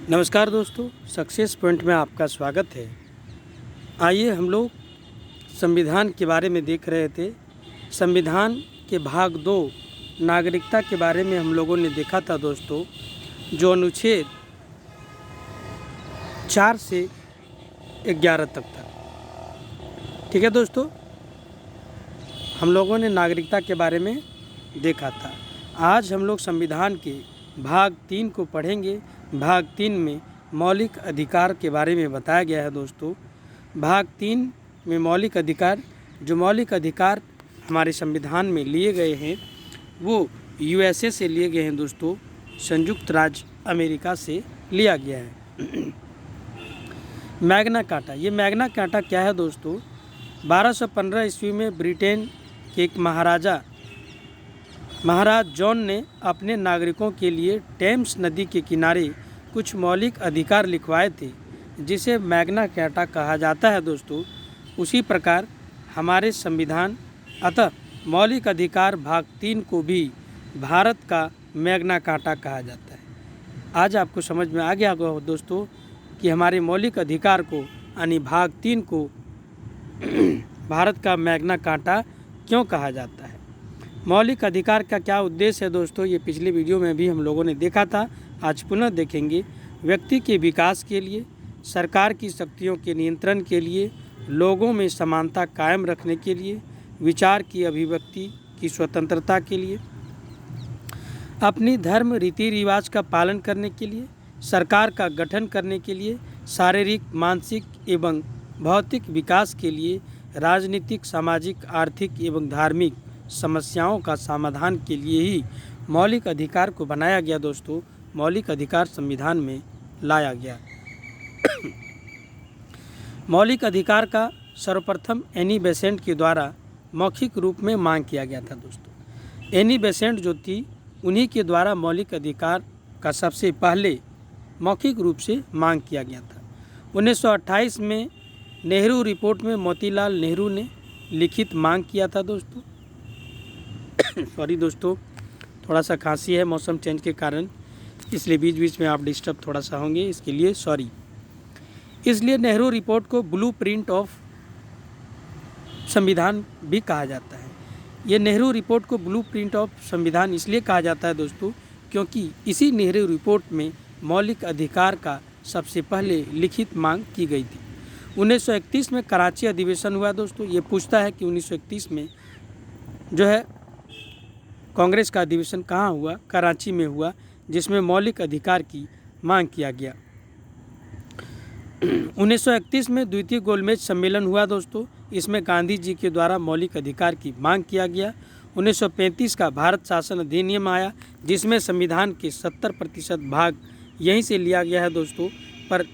नमस्कार दोस्तों, success point में आपका स्वागत है। आइए हम लोग संविधान के बारे में देख रहे थे। संविधान के भाग 2 नागरिकता के बारे में हम लोगों ने देखा था दोस्तों, जो अनुच्छेद 4 से 11 तक था। ठीक है दोस्तों, हम लोगों ने नागरिकता के बारे में देखा था। आज हम लोग संविधान के भाग 3 को पढ़ेंगे। भाग 3 में मौलिक अधिकार के बारे में बताया गया है दोस्तों। भाग 3 में मौलिक अधिकार, जो मौलिक अधिकार हमारे संविधान में लिए गए हैं वो यूएसए से लिए गए हैं दोस्तों, संयुक्त राज्य अमेरिका से लिया गया है। मैग्ना कार्टा, ये मैग्ना कार्टा क्या है दोस्तों? 1215 ईस्वी में ब्रिटेन के एक महाराज जॉन ने अपने नागरिकों के लिए टेम्स नदी के किनारे कुछ मौलिक अधिकार लिखवाए थे, जिसे मैग्ना कार्टा कहा जाता है दोस्तों। उसी प्रकार हमारे संविधान, अतः मौलिक अधिकार भाग 3 को भी भारत का मैग्ना कार्टा कहा जाता है। आज आपको समझ में आ गया होगा दोस्तों कि हमारे मौलिक अधिकार को यानी भाग 3 को भारत का मैग्ना कार्टा क्यों कहा जाता है। मौलिक अधिकार का क्या उद्देश्य है दोस्तों, ये पिछले वीडियो में भी हम लोगों ने देखा था, आज पुनः देखेंगे। व्यक्ति के विकास के लिए, सरकार की शक्तियों के नियंत्रण के लिए, लोगों में समानता कायम रखने के लिए, विचार की अभिव्यक्ति की स्वतंत्रता के लिए, अपनी धर्म रीति रिवाज का पालन करने के लिए, सरकार का गठन करने के लिए, शारीरिक, मानसिक एवं भौतिक विकास के लिए, राजनीतिक, सामाजिक, आर्थिक एवं धार्मिक समस्याओं का समाधान के लिए ही मौलिक अधिकार को बनाया गया दोस्तों। मौलिक अधिकार संविधान में लाया गया। मौलिक अधिकार का सर्वप्रथम एनी बेसेंट के द्वारा मौखिक रूप में मांग किया गया था दोस्तों। एनी बेसेंट जो थी, उन्हीं के द्वारा मौलिक अधिकार का सबसे पहले मौखिक रूप से मांग किया गया था। 1928 में नेहरू रिपोर्ट में मोतीलाल नेहरू ने लिखित मांग किया था दोस्तों। सॉरी दोस्तों, थोड़ा सा खांसी है मौसम चेंज के कारण, इसलिए बीच बीच में आप डिस्टर्ब थोड़ा सा होंगे, इसके लिए सॉरी। इसलिए नेहरू रिपोर्ट को ब्लू प्रिंट ऑफ संविधान भी कहा जाता है। ये नेहरू रिपोर्ट को ब्लू प्रिंट ऑफ संविधान इसलिए कहा जाता है दोस्तों क्योंकि इसी नेहरू रिपोर्ट में मौलिक अधिकार का सबसे पहले लिखित मांग की गई थी। 1931 में कराची अधिवेशन हुआ दोस्तों। ये पूछता है कि 1931 में जो है कांग्रेस का अधिवेशन कहाँ हुआ? कराची में हुआ, जिसमें मौलिक अधिकार की मांग किया गया। 1931 में द्वितीय गोलमेज सम्मेलन हुआ दोस्तों। इसमें गांधी जी के द्वारा मौलिक अधिकार की मांग किया गया। 1935 का भारत शासन अधिनियम आया, जिसमें संविधान के 70% भाग यहीं से लिया गया है दोस्तों, पर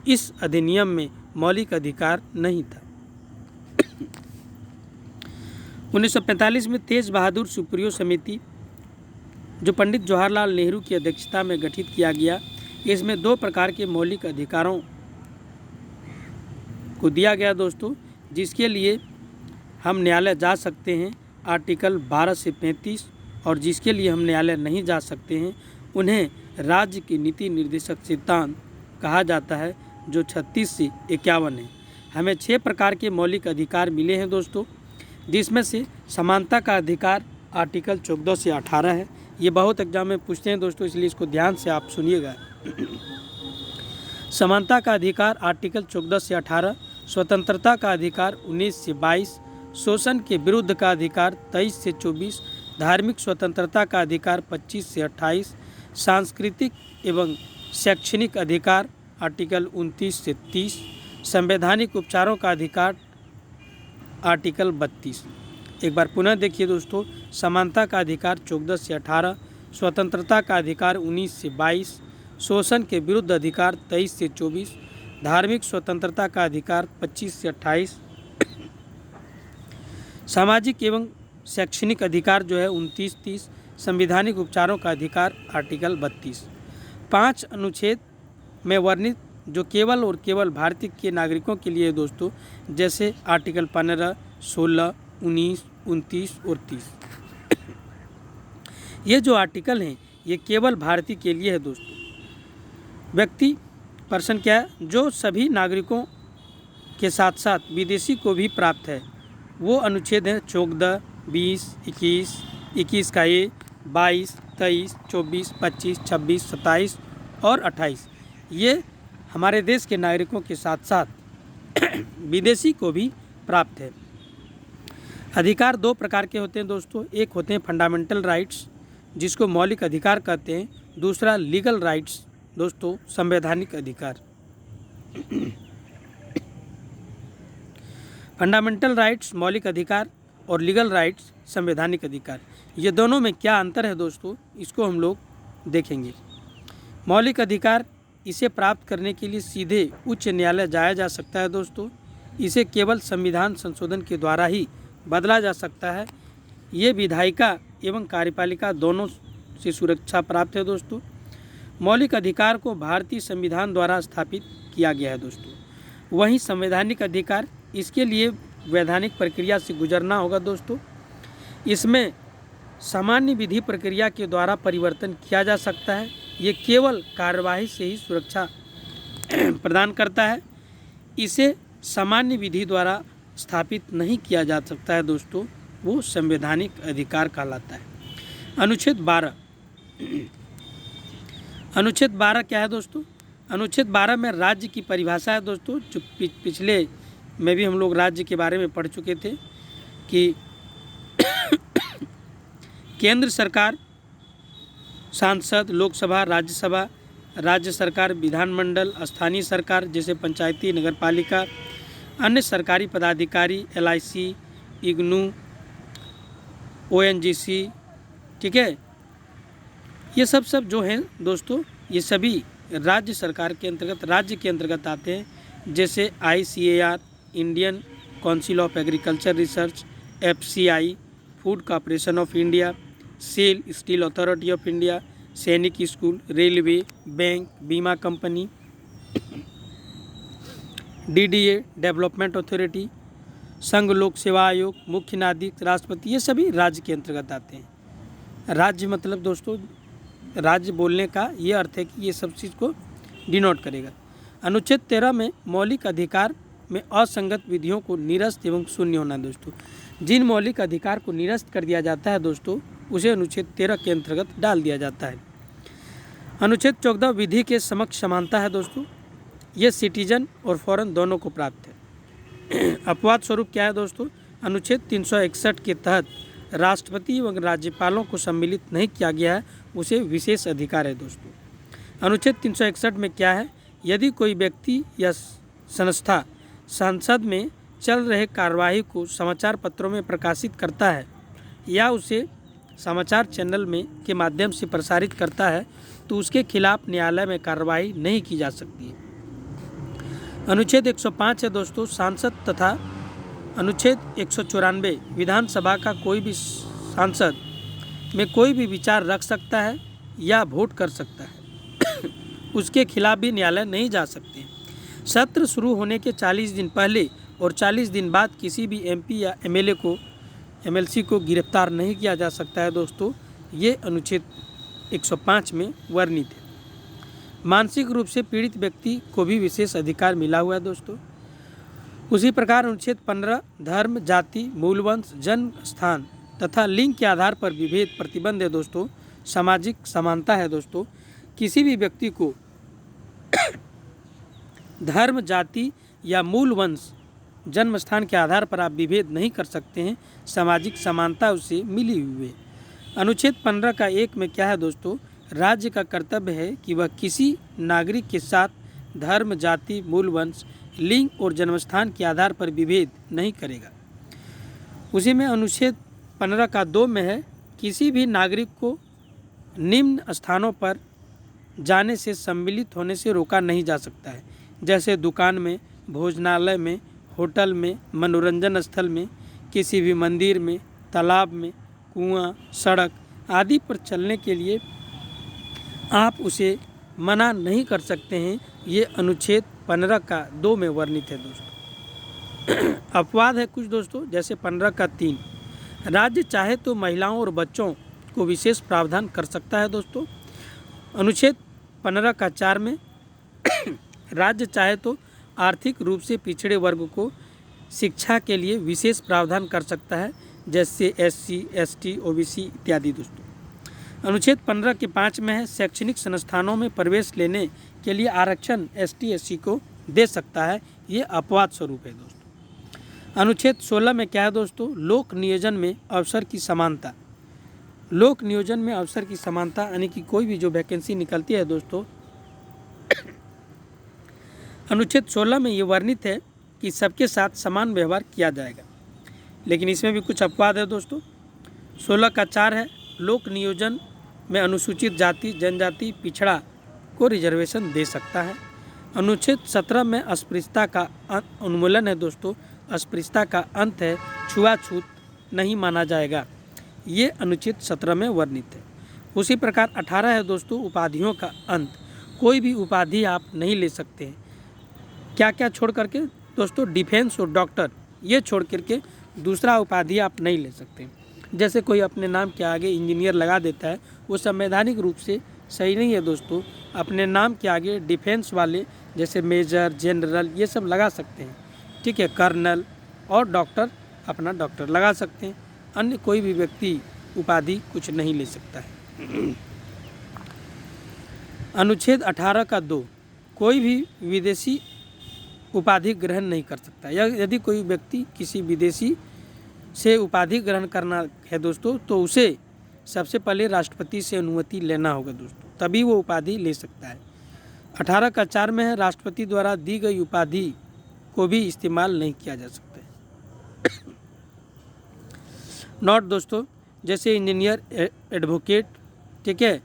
इस अधिनियम में मौलिक अधिकार नहीं था। 1945 में तेज बहादुर सुप्रियो समिति, जो पंडित जवाहरलाल नेहरू की अध्यक्षता में गठित किया गया, इसमें 2 प्रकार के मौलिक अधिकारों को दिया गया दोस्तों, जिसके लिए हम न्यायालय जा सकते हैं, आर्टिकल 12 से 35, और जिसके लिए हम न्यायालय नहीं जा सकते हैं उन्हें राज्य की नीति निर्देशक सिद्धांत कहा जाता है, जो 36 से 51 है। हमें 6 प्रकार के मौलिक अधिकार मिले हैं दोस्तों, जिसमें से समानता का अधिकार आर्टिकल 14 से 18 है। ये बहुत एग्जाम में पूछते हैं दोस्तों, इसलिए इसको ध्यान से आप सुनिएगा। समानता का अधिकार आर्टिकल 14 से 18, स्वतंत्रता का अधिकार 19 से 22, शोषण के विरुद्ध का अधिकार 23 से 24, धार्मिक स्वतंत्रता का अधिकार 25 से 28, सांस्कृतिक एवं शैक्षणिक अधिकार आर्टिकल 29 से 30, संवैधानिक उपचारों का अधिकार आर्टिकल 32। एक बार पुनः देखिए दोस्तों, समानता का अधिकार 14 से 18, स्वतंत्रता का अधिकार 19 से 22, शोषण के विरुद्ध अधिकार 23 से 24, धार्मिक स्वतंत्रता का अधिकार 25 से 28, सामाजिक एवं शैक्षणिक अधिकार जो है 29-30, संवैधानिक उपचारों का अधिकार आर्टिकल 32। 5 अनुच्छेद में वर्णित जो केवल और केवल भारतीय के नागरिकों के लिए है दोस्तों, जैसे आर्टिकल 15, 16, 19, 29 और 30। ये जो आर्टिकल हैं ये केवल भारतीय के लिए है दोस्तों। व्यक्ति पर्सन क्या है, जो सभी नागरिकों के साथ साथ विदेशी को भी प्राप्त है। वो अनुच्छेद हैं 14, 20, 21, 21 का ए, 22, 23, 24, 25, 26, 27 और 28। ये हमारे देश के नागरिकों के साथ साथ विदेशी को भी प्राप्त है। अधिकार दो प्रकार के होते हैं दोस्तों। एक होते हैं फंडामेंटल राइट्स, जिसको मौलिक अधिकार कहते हैं। दूसरा लीगल राइट्स दोस्तों, संवैधानिक अधिकार। फंडामेंटल राइट्स मौलिक अधिकार और लीगल राइट्स संवैधानिक अधिकार, ये दोनों में क्या अंतर है दोस्तों, इसको हम लोग देखेंगे। मौलिक अधिकार, इसे प्राप्त करने के लिए सीधे उच्च न्यायालय जाया जा सकता है दोस्तों। इसे केवल संविधान संशोधन के द्वारा ही बदला जा सकता है। ये विधायिका एवं कार्यपालिका दोनों से सुरक्षा प्राप्त है दोस्तों। मौलिक अधिकार को भारतीय संविधान द्वारा स्थापित किया गया है दोस्तों। वहीं संवैधानिक अधिकार, इसके लिए वैधानिक प्रक्रिया से गुजरना होगा दोस्तों। इसमें सामान्य विधि प्रक्रिया के द्वारा परिवर्तन किया जा सकता है। ये केवल कार्यवाही से ही सुरक्षा प्रदान करता है। इसे सामान्य विधि द्वारा स्थापित नहीं किया जा सकता है दोस्तों, वो संवैधानिक अधिकार कहलाता है। अनुच्छेद 12, अनुच्छेद 12 क्या है दोस्तों? अनुच्छेद 12 में राज्य की परिभाषा है दोस्तों। जो पिछले में भी हम लोग राज्य के बारे में पढ़ चुके थे कि केंद्र सरकार, सांसद, लोकसभा, राज्यसभा, राज्य सरकार, विधानमंडल, स्थानीय सरकार जैसे पंचायती, नगरपालिका, अन्य सरकारी पदाधिकारी, LIC, इग्नू, ONGC, ठीक है, ये सब जो हैं दोस्तों, ये सभी राज्य सरकार के अंतर्गत, राज्य के अंतर्गत आते हैं। जैसे ICAR, Indian Council of Agriculture Research, FCI, Food Corporation of India, SAIL, Steel Authority of India, Sainik school, railway, bank, बीमा company, DDA, development authority, Sangh Lok सेवा आयोग, मुख्य न्यायाधीश, राष्ट्रपति, ये सभी राज्य के अंतर्गत आते हैं। राज्य मतलब दोस्तों, राज्य बोलने का ये अर्थ है कि ये सब चीज़ को डिनोट करेगा। अनुच्छेद 13 में मौलिक अधिकार में असंगत विधियों को निरस्त एवं शून्य होना दोस्तों। जिन मौलिक अधिकार को निरस्त कर दिया जाता है दोस्तों, उसे अनुच्छेद 13 के अंतर्गत डाल दिया जाता है। अनुच्छेद 14 विधि के समक्ष समानता है दोस्तों। ये सिटीजन और फॉरेन दोनों को प्राप्त है। अपवाद स्वरूप क्या है दोस्तों? अनुच्छेद 361 के तहत राष्ट्रपति एवं राज्यपालों को सम्मिलित नहीं किया गया है, उसे विशेष अधिकार है दोस्तों। अनुच्छेद 361 में क्या है? यदि कोई व्यक्ति या संस्था संसद में चल रहे कार्यवाही को समाचार पत्रों में प्रकाशित करता है या उसे समाचार चैनल में के माध्यम से प्रसारित करता है, तो उसके खिलाफ न्यायालय में कार्रवाई नहीं की जा सकती है। अनुच्छेद 105 है दोस्तों, सांसद तथा अनुच्छेद 194 विधानसभा का कोई भी सांसद में कोई भी विचार रख सकता है या वोट कर सकता है उसके खिलाफ भी न्यायालय नहीं जा सकते। सत्र शुरू होने के 40 दिन पहले और 40 दिन बाद किसी भी MP या MLC को गिरफ्तार नहीं किया जा सकता है दोस्तों। ये अनुच्छेद 105 में वर्णित है। मानसिक रूप से पीड़ित व्यक्ति को भी विशेष अधिकार मिला हुआ है दोस्तों। उसी प्रकार अनुच्छेद 15 धर्म, जाति, मूलवंश, जन्म स्थान तथा लिंग के आधार पर विभेद प्रतिबंध है दोस्तों। सामाजिक समानता है दोस्तों। किसी भी व्यक्ति को धर्म, जाति या मूल वंश, जन्म स्थान के आधार पर आप विभेद नहीं कर सकते हैं। सामाजिक समानता उससे मिली हुई है। अनुच्छेद 15 का 1 में क्या है दोस्तों? राज्य का कर्तव्य है कि वह किसी नागरिक के साथ धर्म, जाति, मूल वंश, लिंग और जन्मस्थान के आधार पर विभेद नहीं करेगा। उसी में अनुच्छेद 15 का 2 में है, किसी भी नागरिक को निम्न स्थानों पर जाने से सम्मिलित होने से रोका नहीं जा सकता है, जैसे दुकान में, भोजनालय में, होटल में, मनोरंजन स्थल में, किसी भी मंदिर में, तालाब में, कुआं, सड़क आदि पर चलने के लिए आप उसे मना नहीं कर सकते हैं। ये अनुच्छेद 15 का 2 में वर्णित है दोस्तों। अपवाद है कुछ दोस्तों, जैसे 15 का 3, राज्य चाहे तो महिलाओं और बच्चों को विशेष प्रावधान कर सकता है दोस्तों। अनुच्छेद 15 का 4 में राज्य चाहे तो आर्थिक रूप से पिछड़े वर्ग को शिक्षा के लिए विशेष प्रावधान कर सकता है, जैसे SC, ST, OBC इत्यादि दोस्तों। अनुच्छेद 15 के 5 में है, शैक्षणिक संस्थानों में प्रवेश लेने के लिए आरक्षण ST, SC को दे सकता है। ये अपवाद स्वरूप है दोस्तों। अनुच्छेद 16 में क्या है दोस्तों? लोक नियोजन में अवसर की समानता। लोक नियोजन में अवसर की समानता यानी कि कोई भी जो वैकेंसी निकलती है दोस्तों, अनुच्छेद 16 में ये वर्णित है कि सबके साथ समान व्यवहार किया जाएगा, लेकिन इसमें भी कुछ अपवाद है दोस्तों। 16 का 4 है, लोक नियोजन में अनुसूचित जाति, जनजाति, पिछड़ा को रिजर्वेशन दे सकता है। अनुच्छेद 17 में अस्पृश्यता का उन्मूलन है दोस्तों। अस्पृश्यता का अंत है, छुआछूत नहीं माना जाएगा। ये अनुच्छेद 17 में वर्णित है। उसी प्रकार 18 है दोस्तों, उपाधियों का अंत। कोई भी उपाधि आप नहीं ले सकते हैं। क्या क्या छोड़ करके दोस्तों? डिफेंस और डॉक्टर, ये छोड़ करके दूसरा उपाधि आप नहीं ले सकते। जैसे कोई अपने नाम के आगे इंजीनियर लगा देता है, वो संवैधानिक रूप से सही नहीं है दोस्तों। अपने नाम के आगे डिफेंस वाले जैसे मेजर, जनरल, ये सब लगा सकते हैं, ठीक है। कर्नल और डॉक्टर अपना डॉक्टर लगा सकते हैं। अन्य कोई भी व्यक्ति उपाधि कुछ नहीं ले सकता है। अनुच्छेद 18 का 2, कोई भी विदेशी उपाधि ग्रहण नहीं कर सकता। यदि कोई व्यक्ति किसी विदेशी से उपाधि ग्रहण करना है दोस्तों, तो उसे सबसे पहले राष्ट्रपति से अनुमति लेना होगा दोस्तों, तभी वो उपाधि ले सकता है। 18 का 4 में है, राष्ट्रपति द्वारा दी गई उपाधि को भी इस्तेमाल नहीं किया जा सकता है। नोट दोस्तों, जैसे इंजीनियर, एडवोकेट, ठीक है,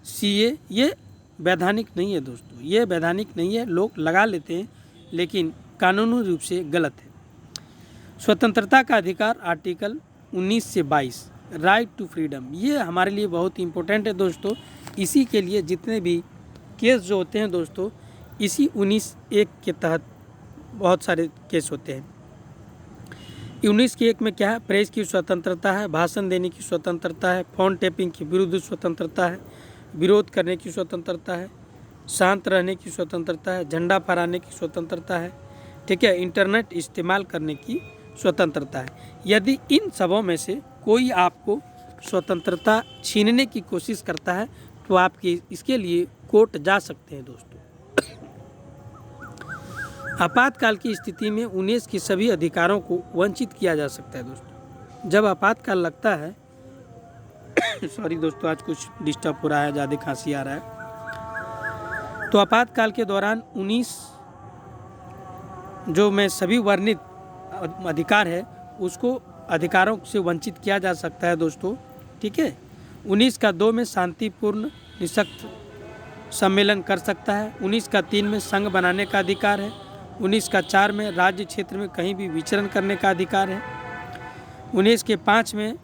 CA, ये वैधानिक नहीं है दोस्तों। ये वैधानिक नहीं है, लोग लगा लेते हैं, लेकिन कानूनी रूप से गलत है। स्वतंत्रता का अधिकार, आर्टिकल 19 से 22, राइट टू फ्रीडम, ये हमारे लिए बहुत इंपॉर्टेंट है दोस्तों। इसी के लिए जितने भी केस जो होते हैं दोस्तों, इसी 19(1) के तहत बहुत सारे केस होते हैं। 19(1) में क्या है? प्रेस की स्वतंत्रता है, भाषण देने की स्वतंत्रता है, फ़ोन टैपिंग के विरुद्ध स्वतंत्रता है, विरोध करने की स्वतंत्रता है, शांत रहने की स्वतंत्रता है, झंडा फहराने की स्वतंत्रता है, ठीक है, इंटरनेट इस्तेमाल करने की स्वतंत्रता है। यदि इन सबों में से कोई आपको स्वतंत्रता छीनने की कोशिश करता है, तो आप इसके लिए कोर्ट जा सकते हैं दोस्तों। आपातकाल की स्थिति में 19 के सभी अधिकारों को वंचित किया जा सकता है दोस्तों। जब आपातकाल लगता है सॉरी दोस्तों, आज कुछ डिस्टर्ब हो रहा है, ज़्यादा खांसी आ रहा है। तो आपातकाल के दौरान 19 जो में सभी वर्णित अधिकार है, उसको अधिकारों से वंचित किया जा सकता है दोस्तों, ठीक है। 19 का 2 में शांतिपूर्ण निःशक्त सम्मेलन कर सकता है। 19 का 3 में संघ बनाने का अधिकार है। 19 का 4 में राज्य क्षेत्र में कहीं भी विचरण करने का अधिकार है। 19 के 5 में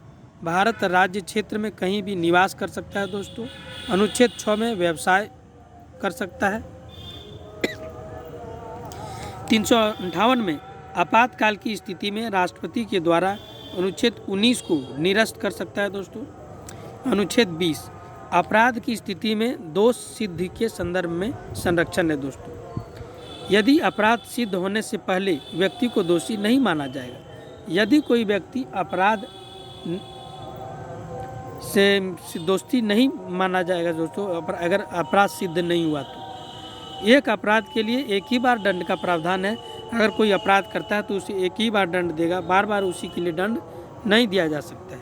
भारत राज्य क्षेत्र में कहीं भी निवास कर सकता है दोस्तों। अनुच्छेद 6 में व्यवसाय कर सकता है। 358 में आपातकाल की स्थिति में राष्ट्रपति के द्वारा अनुच्छेद 19 को निरस्त कर सकता है दोस्तों। अनुच्छेद 20 अपराध की स्थिति में दोष सिद्धि के संदर्भ में संरक्षण है दोस्तों। यदि अपराध सिद्ध होने से पहले व्यक्ति को दोषी नहीं माना जाएगा। यदि कोई व्यक्ति अपराध से दोषी नहीं माना जाएगा दोस्तों, अगर अपराध सिद्ध नहीं हुआ तो एक अपराध के लिए एक ही बार दंड का प्रावधान है। अगर कोई अपराध करता है तो उसे एक ही बार दंड देगा, बार बार उसी के लिए दंड नहीं दिया जा सकता है।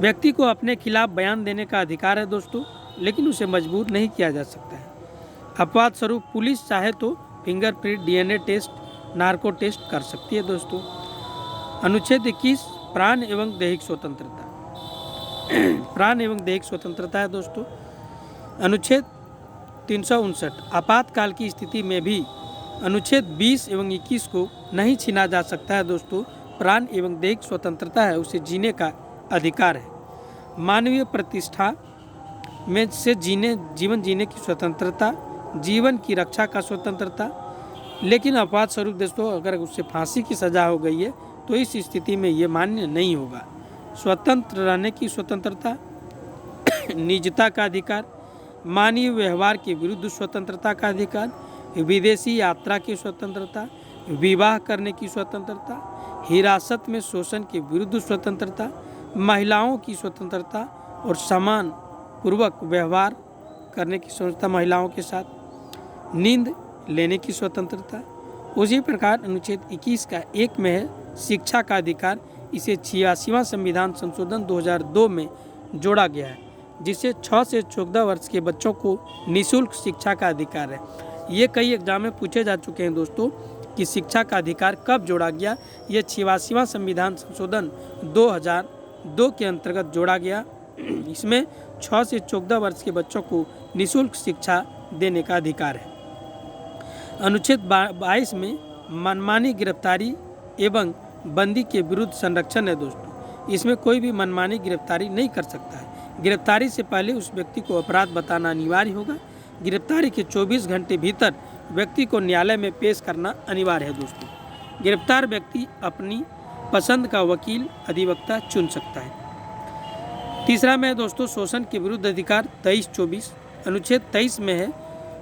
व्यक्ति को अपने खिलाफ बयान देने का अधिकार है दोस्तों, लेकिन उसे मजबूर नहीं किया जा सकता है। अपवाद स्वरूप पुलिस चाहे तो fingerprint, DNA test, narco test कर सकती है दोस्तों। अनुच्छेद 21 प्राण एवं दैहिक स्वतंत्रता प्राण एवं दैहिक स्वतंत्रता है दोस्तों। अनुच्छेद 359 आपातकाल की स्थिति में भी अनुच्छेद 20 एवं 21 को नहीं छीना जा सकता है दोस्तों। प्राण एवं दैहिक स्वतंत्रता है, उसे जीने का अधिकार है। मानवीय प्रतिष्ठा में से जीवन जीने की स्वतंत्रता, जीवन की रक्षा का स्वतंत्रता। लेकिन अपवाद स्वरूप दोस्तों, अगर उससे फांसी की सज़ा हो गई है तो इस स्थिति में ये मान्य नहीं होगा। स्वतंत्र रहने की स्वतंत्रता, निजता का अधिकार, मानवीय व्यवहार के विरुद्ध स्वतंत्रता का अधिकार, विदेशी यात्रा की स्वतंत्रता, विवाह करने की स्वतंत्रता, हिरासत में शोषण के विरुद्ध स्वतंत्रता, महिलाओं की स्वतंत्रता और समान पूर्वक व्यवहार करने की स्वतंत्रता महिलाओं के साथ, नींद लेने की स्वतंत्रता। उसी प्रकार अनुच्छेद 21 का 1 में है शिक्षा का अधिकार। इसे 86वां संविधान संशोधन 2002 में जोड़ा गया है, जिससे 6 से 14 वर्ष के बच्चों को निःशुल्क शिक्षा का अधिकार है। ये कई एग्जाम में पूछे जा चुके हैं दोस्तों कि शिक्षा का अधिकार कब जोड़ा गया। ये 86वां संविधान संशोधन 2002 के अंतर्गत जोड़ा गया। इसमें 6 से 14 वर्ष के बच्चों को निःशुल्क शिक्षा देने का अधिकार है। अनुच्छेद 22 में मनमानी गिरफ्तारी एवं बंदी के विरुद्ध संरक्षण है दोस्तों। इसमें कोई भी मनमानी गिरफ्तारी नहीं कर सकता है। गिरफ्तारी से पहले उस व्यक्ति को अपराध बताना अनिवार्य होगा। गिरफ्तारी के 24 घंटे भीतर व्यक्ति को न्यायालय में पेश करना अनिवार्य है दोस्तों। गिरफ्तार व्यक्ति अपनी पसंद का वकील अधिवक्ता चुन सकता है। तीसरा में है दोस्तों शोषण के विरुद्ध अधिकार 23-24। अनुच्छेद 23 में है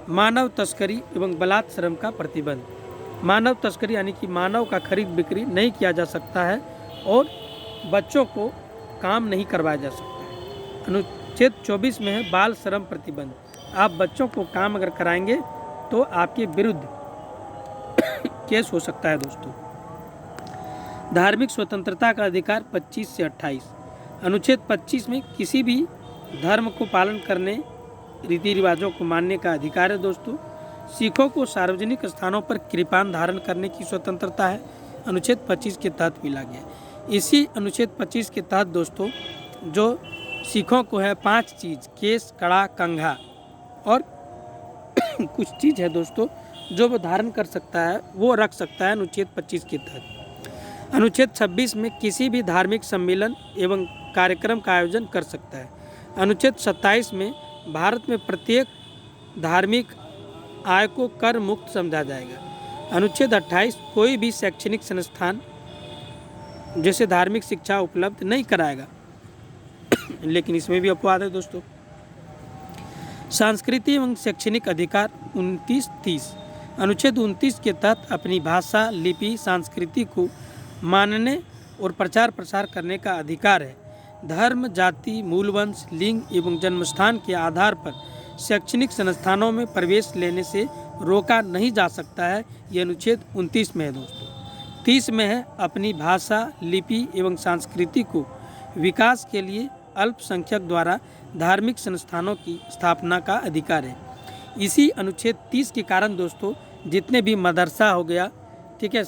मानव तस्करी एवं बलात् श्रम का प्रतिबंध। मानव तस्करी यानी कि मानव का खरीद बिक्री नहीं किया जा सकता है और बच्चों को काम नहीं करवाया जा सकता है। अनुच्छेद 24 में है बाल श्रम प्रतिबंध। आप बच्चों को काम अगर कराएंगे तो आपके विरुद्ध केस हो सकता है दोस्तों। धार्मिक स्वतंत्रता का अधिकार 25 से 28। अनुच्छेद 25 में किसी भी धर्म को पालन करने, रीति रिवाजों को मानने का अधिकार है दोस्तों। सिखों को सार्वजनिक स्थानों पर कृपान धारण करने की स्वतंत्रता है, अनुच्छेद 25 के तहत मिला गया। इसी अनुच्छेद 25 के तहत दोस्तों जो सिखों को है 5 चीज़, केस, कड़ा, कंघा और कुछ चीज़ है दोस्तों जो वो धारण कर सकता है, वो रख सकता है अनुच्छेद 25 के तहत। अनुच्छेद 26 में किसी भी धार्मिक सम्मेलन एवं कार्यक्रम का आयोजन कर सकता है। अनुच्छेद 27 में भारत में प्रत्येक धार्मिक आय को कर मुक्त समझा जाएगा। अनुच्छेद 28 कोई भी शैक्षणिक संस्थान जैसे धार्मिक शिक्षा उपलब्ध नहीं कराएगा। लेकिन इसमें भी अपवाद है दोस्तों। सांस्कृतिक एवं शैक्षणिक अधिकार 29-30। अनुच्छेद 29 के तहत अपनी भाषा, लिपि, संस्कृति को मानने और प्रचार प्रसार करने का अधिकार है। धर्म, जाति, मूलवंश, लिंग एवं जन्मस्थान के आधार पर शैक्षणिक संस्थानों में प्रवेश लेने से रोका नहीं जा सकता है। ये अनुच्छेद 29 में है दोस्तों। 30 में है अपनी भाषा, लिपि एवं संस्कृति को विकास के लिए अल्पसंख्यक द्वारा धार्मिक संस्थानों की स्थापना का अधिकार है। इसी अनुच्छेद 30 के कारण दोस्तों जितने भी मदरसा हो गया, ठीक है,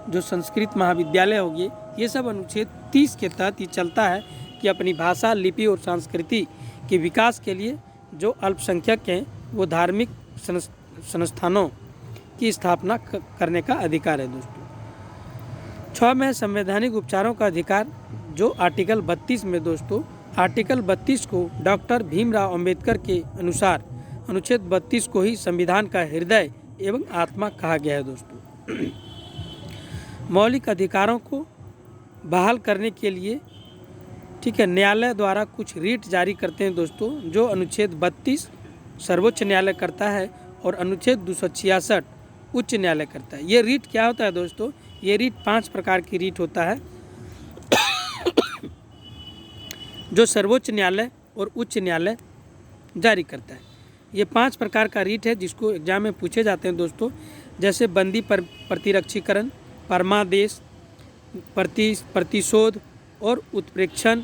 जो संस्कृत महाविद्यालय हो गए, ये सब अनुच्छेद 30 के तहत ही चलता है कि अपनी भाषा, लिपि और संस्कृति के विकास के लिए जो अल्पसंख्यक हैं वो धार्मिक संस्थानों की स्थापना करने का अधिकार है दोस्तों। 6 में संवैधानिक उपचारों का अधिकार जो आर्टिकल 32 में दोस्तों, आर्टिकल 32 को डॉक्टर भीमराव अंबेडकर के अनुसार अनुच्छेद 32 को ही संविधान का हृदय एवं आत्मा कहा गया है दोस्तों। मौलिक अधिकारों को बहाल करने के लिए, ठीक है, न्यायालय द्वारा कुछ रीट जारी करते हैं दोस्तों, जो अनुच्छेद 32 सर्वोच्च न्यायालय करता है और अनुच्छेद 266 उच्च न्यायालय करता है। ये रीट क्या होता है दोस्तों? ये रीट 5 प्रकार की रीट होता है जो सर्वोच्च न्यायालय और उच्च न्यायालय जारी करता है। ये 5 प्रकार का रीट है जिसको एग्जाम में पूछे जाते हैं दोस्तों, जैसे बंदी पर प्रतिरक्षीकरण, परमादेश, प्रतिशोध और उत्प्रेक्षण,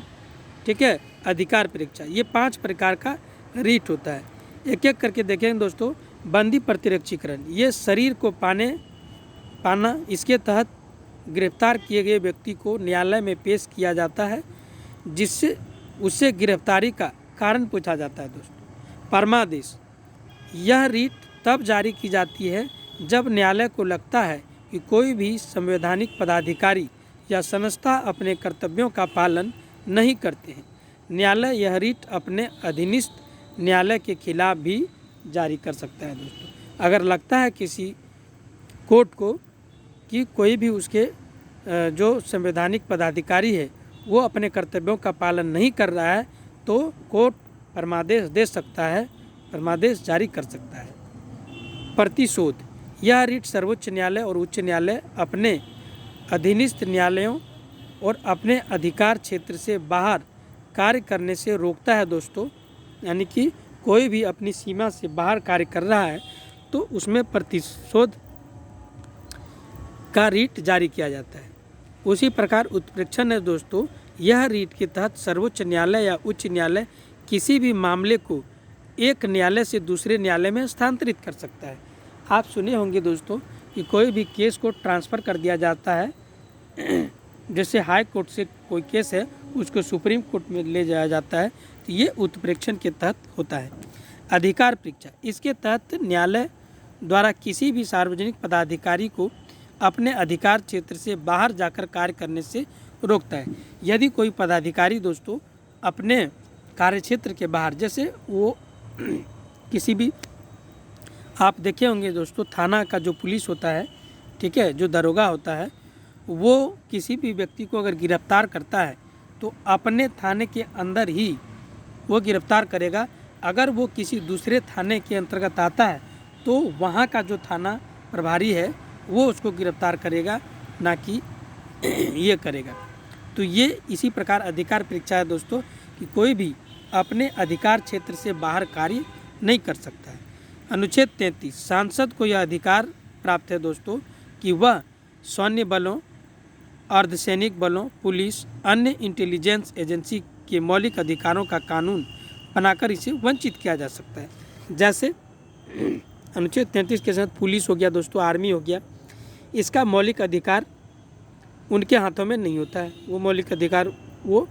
ठीक है, अधिकार परीक्षा। ये 5 प्रकार का रीट होता है। एक एक करके देखेंगे दोस्तों। बंदी प्रतिरक्षीकरण, ये शरीर को पाना, इसके तहत गिरफ्तार किए गए व्यक्ति को न्यायालय में पेश किया जाता है जिससे उससे गिरफ्तारी का कारण पूछा जाता है दोस्तों। परमादेश, यह रीट तब जारी की जाती है जब न्यायालय को लगता है कि कोई भी संवैधानिक पदाधिकारी या संस्था अपने कर्तव्यों का पालन नहीं करते हैं। न्यायालय यह रीट अपने अधीनस्थ न्यायालय के खिलाफ भी जारी कर सकता है दोस्तों। अगर लगता है किसी कोर्ट को कि कोई भी उसके जो संवैधानिक पदाधिकारी है वो अपने कर्तव्यों का पालन नहीं कर रहा है तो कोर्ट परमादेश दे सकता है परमादेश जारी कर सकता है। प्रतिशोध, यह रिट सर्वोच्च न्यायालय और उच्च न्यायालय अपने अधीनस्थ न्यायालयों और अपने अधिकार क्षेत्र से बाहर कार्य करने से रोकता है दोस्तों। यानी कि कोई भी अपनी सीमा से बाहर कार्य कर रहा है तो उसमें प्रतिशोध का रीट जारी किया जाता है। उसी प्रकार उत्प्रेक्षण है दोस्तों, यह रीट के तहत सर्वोच्च न्यायालय या उच्च न्यायालय किसी भी मामले को एक न्यायालय से दूसरे न्यायालय में स्थानांतरित कर सकता है। आप सुने होंगे दोस्तों कि कोई भी केस को ट्रांसफ़र कर दिया जाता है, जैसे हाई कोर्ट से कोई केस है उसको सुप्रीम कोर्ट में ले जाया जाता है, तो ये उत्प्रेक्षण के तहत होता है। अधिकार परीक्षा, इसके तहत न्यायालय द्वारा किसी भी सार्वजनिक पदाधिकारी को अपने अधिकार क्षेत्र से बाहर जाकर कार्य करने से रोकता है। यदि कोई पदाधिकारी दोस्तों अपने कार्यक्षेत्र के बाहर, जैसे वो किसी भी, आप देखे होंगे दोस्तों थाना का जो पुलिस होता है, ठीक है, जो दरोगा होता है, वो किसी भी व्यक्ति को अगर गिरफ्तार करता है तो अपने थाने के अंदर ही वो गिरफ्तार करेगा। अगर वो किसी दूसरे थाने के अंतर्गत आता है तो वहाँ का जो थाना प्रभारी है वो उसको गिरफ्तार करेगा, ना कि ये करेगा। तो ये इसी प्रकार अधिकार परीक्षा है दोस्तों कि कोई भी अपने अधिकार क्षेत्र से बाहर कार्य नहीं कर सकता है। अनुच्छेद 33, सांसद को यह अधिकार प्राप्त है दोस्तों कि वह सैन्य बलों, अर्धसैनिक बलों, पुलिस, अन्य इंटेलिजेंस एजेंसी के मौलिक अधिकारों का कानून बनाकर इसे वंचित किया जा सकता है। जैसे अनुच्छेद 33 के साथ पुलिस हो गया दोस्तों, आर्मी हो गया, इसका मौलिक अधिकार उनके हाथों में नहीं होता है। वो मौलिक अधिकार वो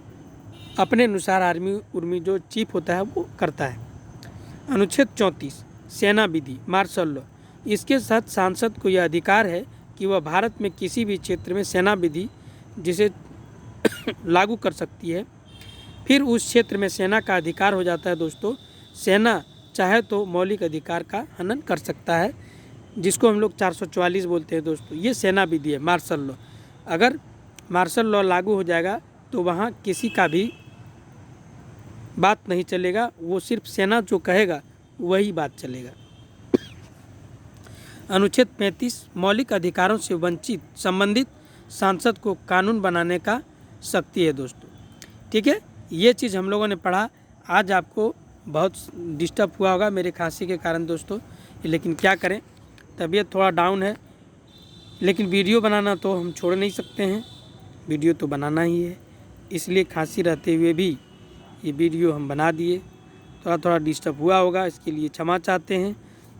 अपने अनुसार आर्मी उर्मी जो चीफ होता है वो करता है। अनुच्छेद 34, सेना विधि, मार्शल लॉ, इसके साथ सांसद को यह अधिकार है कि वह भारत में किसी भी क्षेत्र में सेना विधि जिसे लागू कर सकती है। फिर उस क्षेत्र में सेना का अधिकार हो जाता है दोस्तों। सेना चाहे तो मौलिक अधिकार का हनन कर सकता है, जिसको हम लोग 444 बोलते हैं दोस्तों। ये सेना विधि है, मार्शल लॉ। अगर मार्शल लॉ लागू हो जाएगा तो वहाँ किसी का भी बात नहीं चलेगा, वो सिर्फ सेना जो कहेगा वही बात चलेगा। अनुच्छेद 35, मौलिक अधिकारों से वंचित संबंधित सांसद को कानून बनाने का शक्ति है दोस्तों। ठीक है, ये चीज़ हम लोगों ने पढ़ा। आज आपको बहुत डिस्टर्ब हुआ होगा मेरे खांसी के कारण दोस्तों, लेकिन क्या करें, तबीयत थोड़ा डाउन है। लेकिन वीडियो बनाना तो हम छोड़ नहीं सकते हैं, वीडियो तो बनाना ही है, इसलिए खांसी रहते हुए भी ये वीडियो हम बना दिए। थोड़ा डिस्टर्ब हुआ होगा, इसके लिए क्षमा चाहते हैं।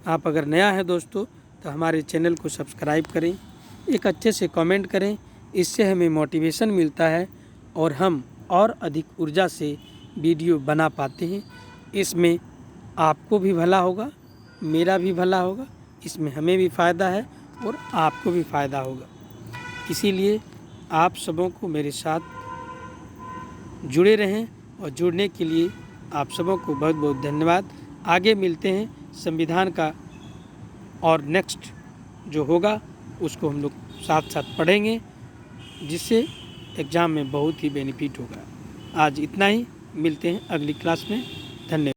आप अगर नया है दोस्तों तो हमारे चैनल को सब्सक्राइब करें, एक अच्छे से कमेंट करें, इससे हमें मोटिवेशन मिलता है और हम और अधिक ऊर्जा से वीडियो बना पाते हैं। इसमें आपको भी भला होगा, मेरा भी भला होगा, इसमें हमें भी फ़ायदा है और आपको भी फ़ायदा होगा। इसीलिए आप सबों को मेरे साथ जुड़े रहें और जुड़ने के लिए आप सबों को बहुत बहुत धन्यवाद। आगे मिलते हैं संविधान का, और नेक्स्ट जो होगा उसको हम लोग साथ साथ पढ़ेंगे, जिससे एग्ज़ाम में बहुत ही बेनिफिट होगा। आज इतना ही, मिलते हैं अगली क्लास में। धन्यवाद।